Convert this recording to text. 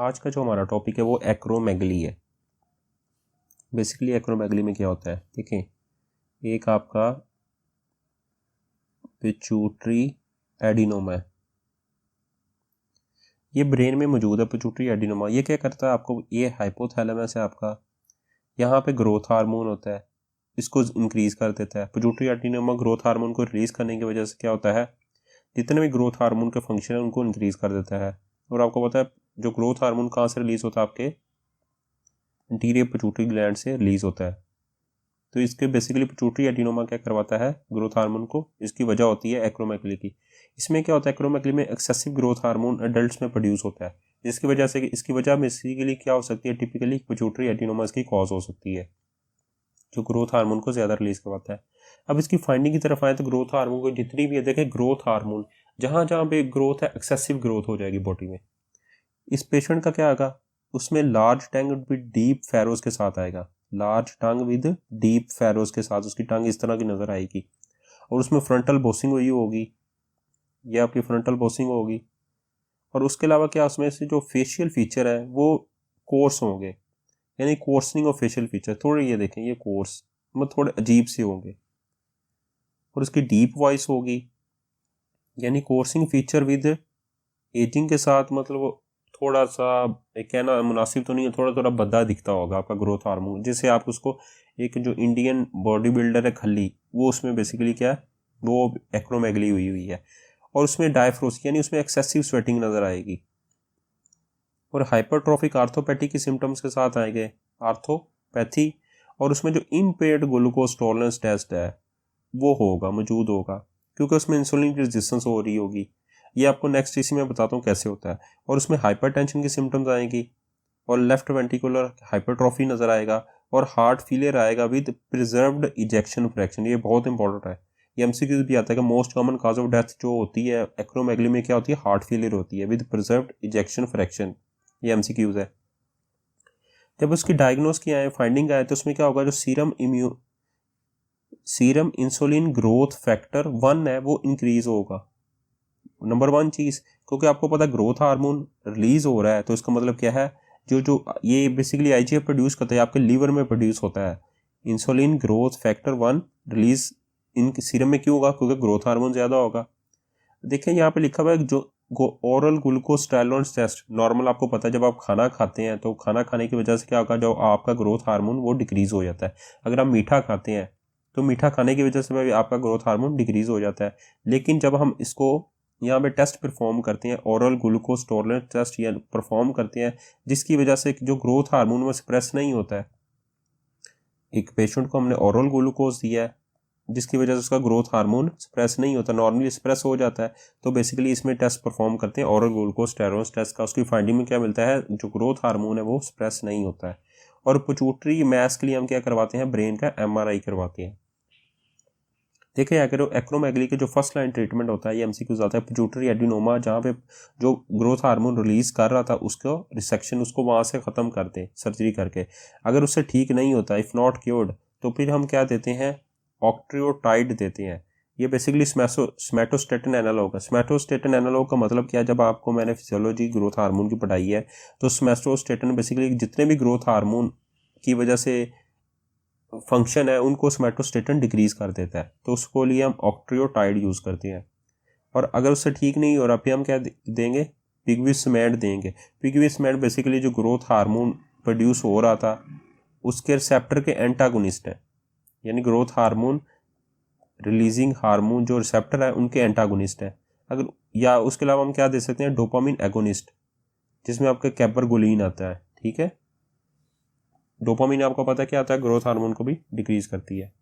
आज का जो हमारा टॉपिक है वो एक्रोमेगली है। बेसिकली एक्रोमेगली में क्या होता है, देखें, एक आपका पिट्यूटरी एडिनोमा है, ये ब्रेन में मौजूद है। पिट्यूटरी एडिनोमा ये क्या करता है आपको, ये हाइपोथैलेमस है आपका, यहाँ पे ग्रोथ हार्मोन होता है, इसको इंक्रीज कर देता है। पिट्यूटरी एडिनोमा ग्रोथ हार्मोन को रिलीज करने की वजह से क्या होता है, जितने भी ग्रोथ हार्मोन के फंक्शन है उनको इंक्रीज कर देता है। और आपको पता है जो ग्रोथ हार्मोन कहाँ से रिलीज होता है, आपके एंटीरियर पिट्यूटरी ग्लैंड से रिलीज होता है। तो इसके बेसिकली पिट्यूटरी एडिनोमा क्या करवाता है ग्रोथ हार्मोन को, इसकी वजह होती है एक्रोमेगली की। इसमें क्या होता है, एक्रोमेगली में एक्सेसिव ग्रोथ हार्मोन एडल्ट्स में प्रोड्यूस होता है, जिसकी वजह से इसकी वजह बेसिकली क्या हो सकती है, टिपिकली पिट्यूटरी एडिनोमा इसकी कॉज हो सकती है, जो ग्रोथ हार्मोन को ज़्यादा रिलीज करवाता है। अब इसकी फाइंडिंग की तरफ आए तो ग्रोथ हार्मोन को जितनी भी है, देखें ग्रोथ हार्मोन जहाँ जहाँ पे ग्रोथ है एक्सेसिव ग्रोथ हो जाएगी बॉडी में। इस पेशेंट का क्या आएगा, उसमें large tongue with deep Pharaoh's के साथ आएगा, large tongue with deep Pharaoh's के साथ उसकी टंग इस तरह की नजर आएगी, और उसमें फ्रंटल बोसिंग हुई होगी, ये आपकी फ्रंटल बोसिंग होगी। और उसके अलावा क्या उसमें से जो फेशियल फीचर है वो कोर्स होंगे, यानी कोर्सनिंग ऑफ फेशियल फीचर थोड़े, ये देखें ये कोर्स मतलब थोड़े अजीब से होंगे। और उसकी डीप वॉइस होगी, यानी कोर्सिंग फीचर विद एजिंग के साथ, मतलब थोड़ा सा कहना मुनासिब तो नहीं है, थोड़ा थोड़ा बद्दा दिखता होगा आपका ग्रोथ हार्मोन, जिससे आप उसको एक जो इंडियन बॉडी बिल्डर है खली, वो उसमें बेसिकली क्या है, वो एक्रोमेगली हुई हुई है। और उसमें डायफ्रोसिस यानी उसमें एक्सेसिव स्वेटिंग नजर आएगी। और हाइपरट्रोफिक आर्थोपैथी की सिम्टम्स के साथ आएंगे, आर्थोपैथी। और उसमें जो इम्पेयर्ड ग्लूकोज टॉलरेंस टेस्ट है वो होगा, मौजूद होगा, क्योंकि उसमें इंसुलिन की रेजिस्टेंस हो रही होगी। ये आपको नेक्स्ट इसी में बताता हूँ कैसे होता है। और उसमें हाइपरटेंशन की सिम्टम्स आएंगी, और लेफ्ट वेंट्रिकुलर हाइपरट्रॉफी नजर आएगा, और हार्ट फेलियर आएगा विद प्रिजर्व्ड इजेक्शन फ्रैक्शन। ये बहुत इंपॉर्टेंट है, ये एमसीक्यू भी आता है कि most common cause of death जो होती है एक्रोमेगली में क्या होती है, हार्ट फेलियर होती है विद प्रिजर्व्ड इजेक्शन फ्रैक्शन। ये एमसीक्यूज है। जब उसकी डायग्नोस किया है, फाइंडिंग आए, तो उसमें क्या होगा, जो सीरम इंसुलिन ग्रोथ फैक्टर 1 है वो इंक्रीज होगा, नंबर 1 चीज। क्योंकि आपको पता है ग्रोथ हार्मोन रिलीज हो रहा है, तो इसका मतलब क्या है, जो जो ये बेसिकली आईजीएफ प्रोड्यूस करता है, आपके लीवर में प्रोड्यूस होता है। इंसुलिन ग्रोथ फैक्टर 1 रिलीज इन सीरम में क्यों होगा, क्योंकि ग्रोथ हार्मोन ज्यादा होगा। देखें यहाँ पे लिखा हुआ है जो oral glucose tolerance test normal, आपको पता है जब आप खाना खाते हैं तो खाना खाने की वजह से क्या होगा, जो आपका ग्रोथ हार्मोन वो डिक्रीज हो जाता है। अगर आप मीठा खाते हैं तो मीठा खाने की वजह से भी आपका ग्रोथ हार्मोन डिक्रीज हो जाता है। लेकिन जब हम इसको यहाँ पे टेस्ट परफॉर्म करते हैं, ओरल ग्लूकोज टॉलरेंस टेस्ट या परफॉर्म करते हैं, जिसकी वजह से जो ग्रोथ हार्मोन वो स्प्रेस नहीं होता है। एक पेशेंट को हमने ओरल ग्लूकोज दिया है, जिसकी वजह से उसका ग्रोथ हार्मोन स्प्रेस नहीं होता, नॉर्मली स्प्रेस हो जाता है। तो बेसिकली इसमें टेस्ट परफॉर्म करते हैं ओरल ग्लूकोज टॉलरेंस टेस्ट का, उसकी फाइंडिंग में क्या मिलता है, जो ग्रोथ हार्मोन है वो स्प्रेस नहीं होता है। और पिट्यूटरी मैस के लिए हम क्या करवाते हैं, ब्रेन का एमआरआई करवाते हैं। देखिए एक्रोमेगली के जो फर्स्ट लाइन ट्रीटमेंट होता है, ये एमसीक्यूज आता है, पिट्यूटरी एडिनोमा जहाँ पे जो ग्रोथ हार्मोन रिलीज कर रहा था उसको रिसेक्शन, उसको वहाँ से ख़त्म कर दें सर्जरी करके। अगर उससे ठीक नहीं होता, इफ़ नॉट क्योर्ड, तो फिर हम क्या देते हैं, ऑक्ट्रियोटाइड देते हैं। ये बेसिकली स्मैटोस्टेटिन एनालॉग है। स्मैटोस्टेटिन एनालॉग का मतलब क्या है, जब आपको मैंने फिजियोलॉजी ग्रोथ हार्मोन की पढ़ाई है, तो स्मैटोस्टेटिन बेसिकली जितने भी ग्रोथ हार्मोन की वजह से फंक्शन है उनको सोमैटोस्टेटिन डिक्रीज कर देता है, तो उसको लिए हम ऑक्ट्रियोटाइड यूज़ करते हैं। और अगर उससे ठीक नहीं हो रहा, फिर हम क्या देंगे, पिग्विसमैड देंगे। पिग्विसमैड बेसिकली जो ग्रोथ हार्मोन प्रोड्यूस हो रहा था उसके रिसेप्टर के एंटागोनिस्ट है, यानी ग्रोथ हार्मोन रिलीजिंग हार्मोन जो रिसेप्टर है उनके एंटागोनिस्ट है। अगर या उसके अलावा हम क्या दे सकते हैं, डोपामिन एगोनिस्ट, जिसमें आपका कैबरगोलिन आता है। ठीक है, डोपामिन आपको पता है क्या आता है, ग्रोथ हार्मोन को भी डिक्रीज करती है।